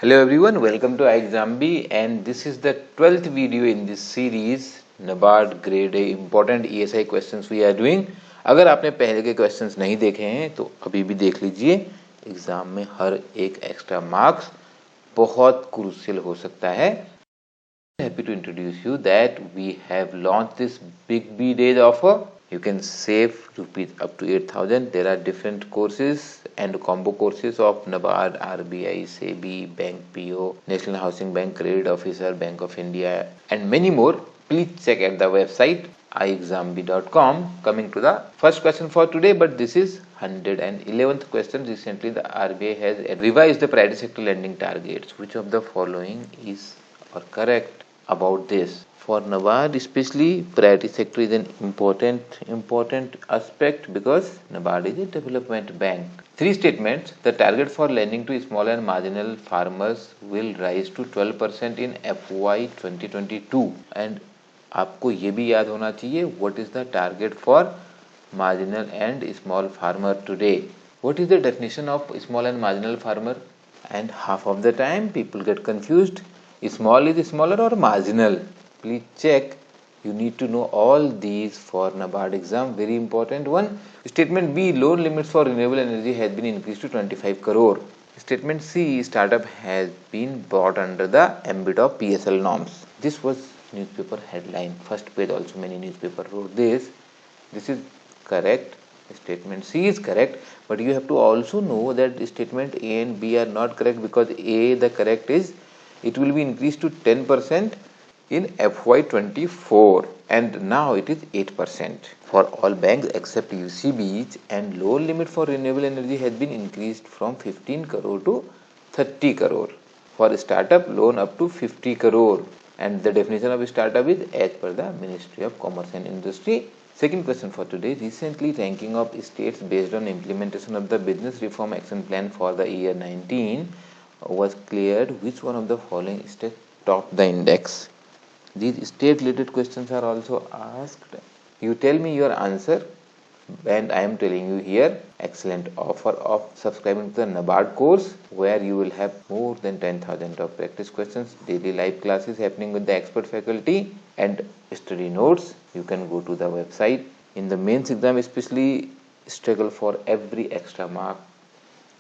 Hello everyone, welcome to iExamB, and this is the 12th video in this series NABARD Grade A Important ESI Questions we are doing। अगर आपने पहले के questions नहीं देखे हैं तो अभी भी देख लीजिए। एग्जाम में हर एक एक्स्ट्रा मार्क्स बहुत क्रूशियल हो सकता है। Happy to introduce you that we have launched this Big B Days offer. You can save rupees up to 8,000. There are different courses and combo courses of NABARD, RBI, SEBI, Bank PO, National Housing Bank, Credit Officer, Bank of India, and many more. Please check at the website iexamb.com. Coming to the first question for today, but this is 111th question. Recently, the RBI has revised the private sector lending targets. Which of the following is or correct about this? For NABARD especially, priority sector is an important aspect because NABARD is a development bank. Three statements: the target for lending to small and marginal farmers will rise to 12% in FY 2022, and आपको ये भी याद होना चाहिए what is the target for marginal and small farmer today. What is the definition of small and marginal farmer? And half of the time people get confused. Small is smaller or marginal? Please check. You need to know all these for NABARD exam. Very important one. Statement B, loan limits for renewable energy has been increased to 25 crore. Statement C, startup has been brought under the ambit of PSL norms. This was newspaper headline. First page also many newspaper wrote this. This is correct. Statement C is correct, but you have to also know that statement A and B are not correct because A, the correct is it will be increased to 10% in FY 24 and now it is 8% for all banks except UCBs, and loan limit for renewable energy has been increased from 15 crore to 30 crore. For startup, loan up to 50 crore, and the definition of startup is as per the Ministry of Commerce and Industry. Second question for today: recently ranking of states based on implementation of the business reform action plan for the year 19 was cleared. Which one of the following states topped the index? These state related questions are also asked. You tell me your answer and I am telling you here. Excellent offer of subscribing to the NABARD course where you will have more than 10,000 of practice questions, daily live classes happening with the expert faculty, and study notes. You can go to the website. In the mains exam especially, struggle for every extra mark.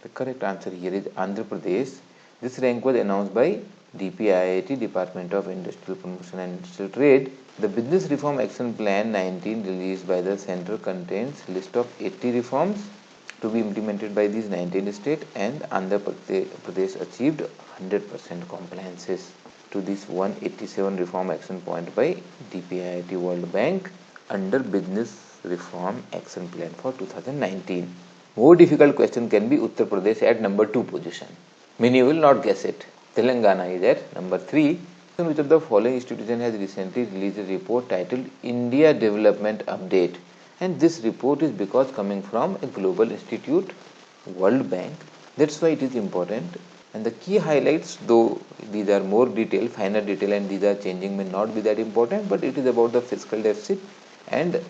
The correct answer here is Andhra Pradesh. This rank was announced by DPIIT, Department of Industrial Promotion and Industrial Trade. The Business Reform Action Plan 19 released by the Centre contains list of 80 reforms to be implemented by these 19 states, and Andhra Pradesh achieved 100% compliances to this 187 reform action point by DPIIT World Bank under Business Reform Action Plan for 2019. More difficult question can be Uttar Pradesh at number 2 position. Many will not guess it. Telangana is at number 3. Which of the following institution has recently released a report titled India Development Update? And this report is because coming from a global institute, World Bank. That's why it is important. And the key highlights, though these are more detailed, finer detail, and these are changing, may not be that important, but it is about the fiscal deficit and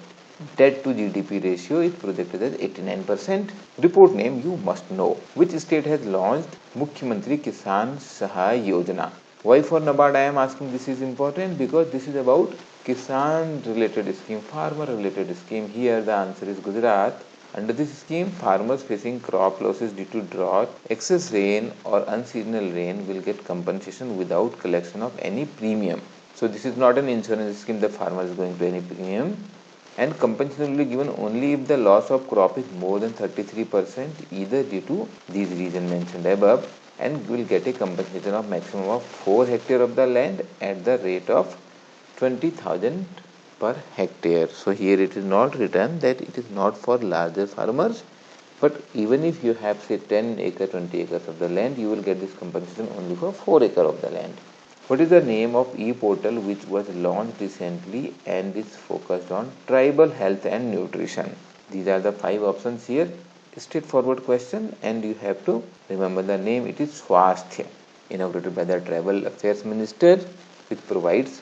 debt to GDP ratio is projected as 89%. Report name you must know. Which state has launched Mukhyamantri Kisan Sahay Yojana? Why for NABARD I am asking this is important? Because this is about Kisan related scheme, farmer related scheme. Here the answer is Gujarat. Under this scheme, farmers facing crop losses due to drought, excess rain or unseasonal rain will get compensation without collection of any premium. So this is not an insurance scheme that farmer is going to pay any premium, and compensation will be given only if the loss of crop is more than 33% either due to these reasons mentioned above, and will get a compensation of maximum of 4 hectare of the land at the rate of 20,000 per hectare. So here it is not written that it is not for larger farmers, but even if you have say 10 acre 20 acres of the land, you will get this compensation only for 4 acre of the land. What is the name of e-portal which was launched recently and is focused on tribal health and nutrition? These are the 5 options here. Straightforward question, and you have to remember the name. It is Swasthya, inaugurated by the Tribal Affairs Minister, which provides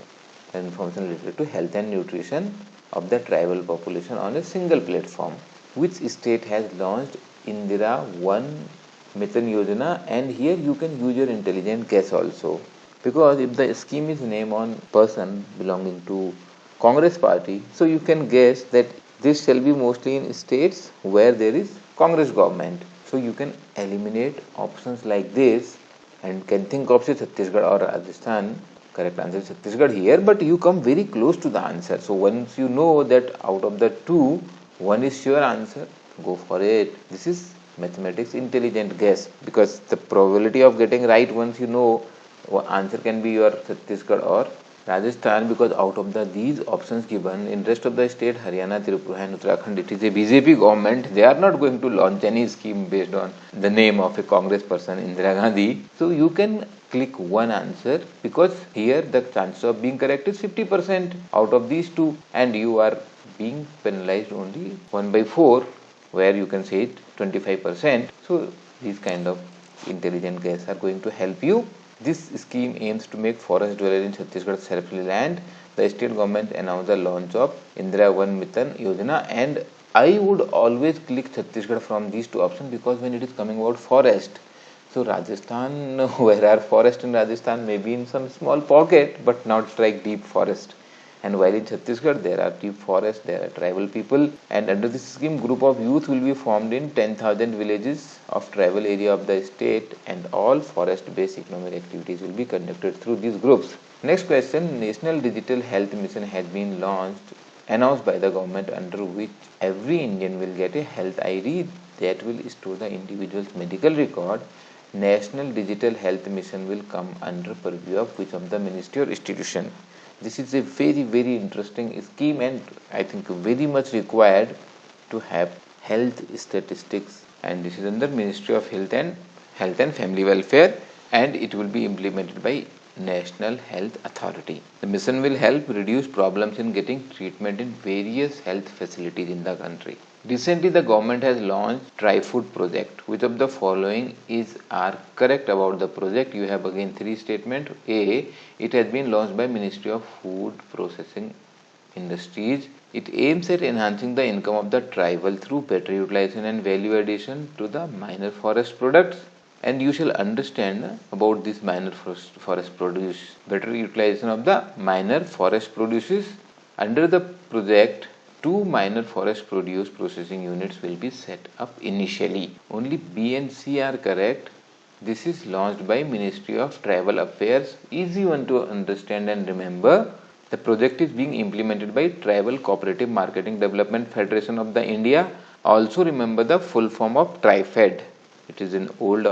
information related to health and nutrition of the tribal population on a single platform. Which state has launched Indira One Mithun Yojana, and here you can use your intelligent guess also, because if the scheme is named on person belonging to Congress party, so you can guess that this shall be mostly in states where there is Congress government. So you can eliminate options like this and can think of say Chhattisgarh or Rajasthan. Correct answer is Chhattisgarh here, but you come very close to the answer. So once you know that out of the two, one is sure answer, go for it. This is mathematics intelligent guess, because the probability of getting right once you know answer can be your Chhattisgarh or Rajasthan, because out of these options given in rest of the state, Haryana, Tripura and Uttarakhand, it is a BJP government. They are not going to launch any scheme based on the name of a Congress person, Indira Gandhi. So you can click one answer, because here the chance of being correct is 50% out of these two, and you are being penalized only 1/4, where you can say it 25%. So these kind of intelligent guess are going to help you. This scheme aims to make forest dwellers in Chhattisgarh self-reliant. The state government announced the launch of Indira Van Mithun Yojana, and I would always click Chhattisgarh from these two options, because when it is coming about forest, so Rajasthan, where are forest in Rajasthan? Maybe in some small pocket, but not like deep forest. And while in Chhattisgarh there are deep forests, there are tribal people, and under this scheme group of youth will be formed in 10,000 villages of tribal area of the state, and all forest based economic activities will be conducted through these groups. Next question, National Digital Health Mission has been announced by the government, under which every Indian will get a health ID that will store the individual's medical record. National Digital Health Mission will come under purview of which of the ministry or institution? This is a very interesting scheme, and I think very much required to have health statistics, and this is under Ministry of Health and Family Welfare, and it will be implemented by National Health Authority. The mission will help reduce problems in getting treatment in various health facilities in the country. Recently, the government has launched Try-Food project. Which of the following are correct about the project? You have again three statements. A, it has been launched by Ministry of Food Processing Industries. It aims at enhancing the income of the tribal through better utilization and value addition to the minor forest products. And you shall understand about this minor forest produce, better utilization of the minor forest produces. Under the project, 2 minor forest produce processing units will be set up initially. Only B and C are correct. This is launched by Ministry of Tribal Affairs. Easy one to understand and remember. The project is being implemented by Tribal Cooperative Marketing Development Federation of the India. Also remember the full form of TriFed. It is an old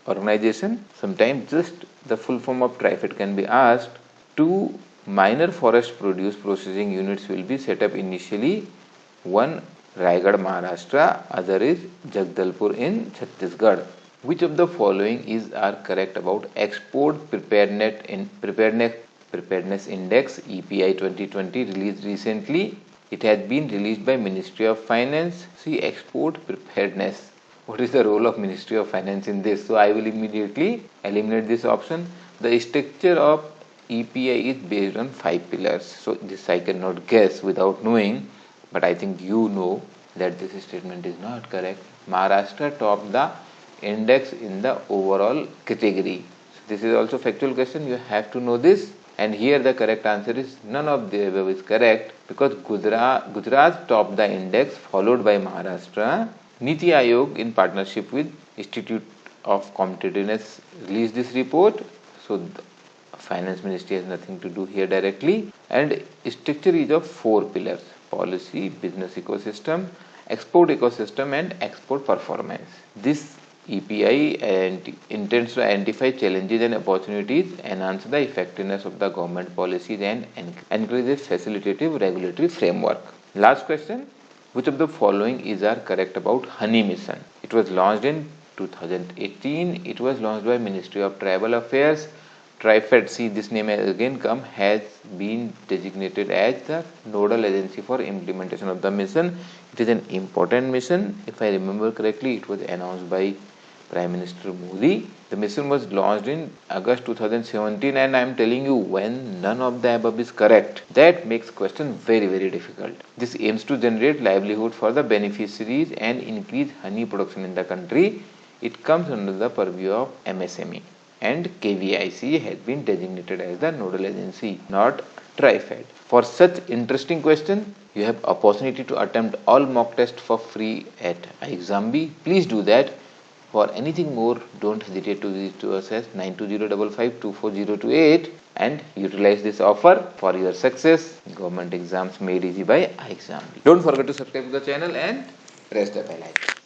organization. Sometimes just the full form of TriFed can be asked. 2 minor forest produce processing units will be set up initially. One Raigad, Maharashtra, other is Jagdalpur in Chhattisgarh. Which of the following are correct about Export Preparedness Index EPI 2020 released recently? It has been released by Ministry of Finance. See, export preparedness. What is the role of Ministry of Finance in this? So I will immediately eliminate this option. The structure of EPI is based on 5 pillars. So this I cannot guess without knowing, but I think you know that this statement is not correct. Maharashtra topped the index in the overall category. So this is also factual question. You have to know this. And here the correct answer is none of the above is correct, because Gujarat topped the index, followed by Maharashtra. Niti Aayog in partnership with Institute of Competitiveness released this report. So Finance Ministry has nothing to do here directly. And structure is of 4 pillars: policy, business ecosystem, export ecosystem and export performance. This EPI intends to identify challenges and opportunities, enhance the effectiveness of the government policies and encourage a facilitative regulatory framework. Last question. Which of the following are correct about Honey Mission? It was launched in 2018. It was launched by Ministry of Tribal Affairs. TriFed, see this name has again come, has been designated as the nodal agency for implementation of the mission. It is an important mission. If I remember correctly, it was announced by Prime Minister Modi. The mission was launched in August 2017, and I am telling you, when none of the above is correct, that makes question very difficult. This aims to generate livelihood for the beneficiaries and increase honey production in the country. it comes under the purview of MSME, and KVIC has been designated as the nodal agency, not TRIFED. For such interesting question, you have opportunity to attempt all mock tests for free at iExamB. Please do that. For anything more, don't hesitate to visit us at 9205524028 and utilize this offer for your success. Government exams made easy by iExamB. Don't forget to subscribe to the channel and press the bell icon.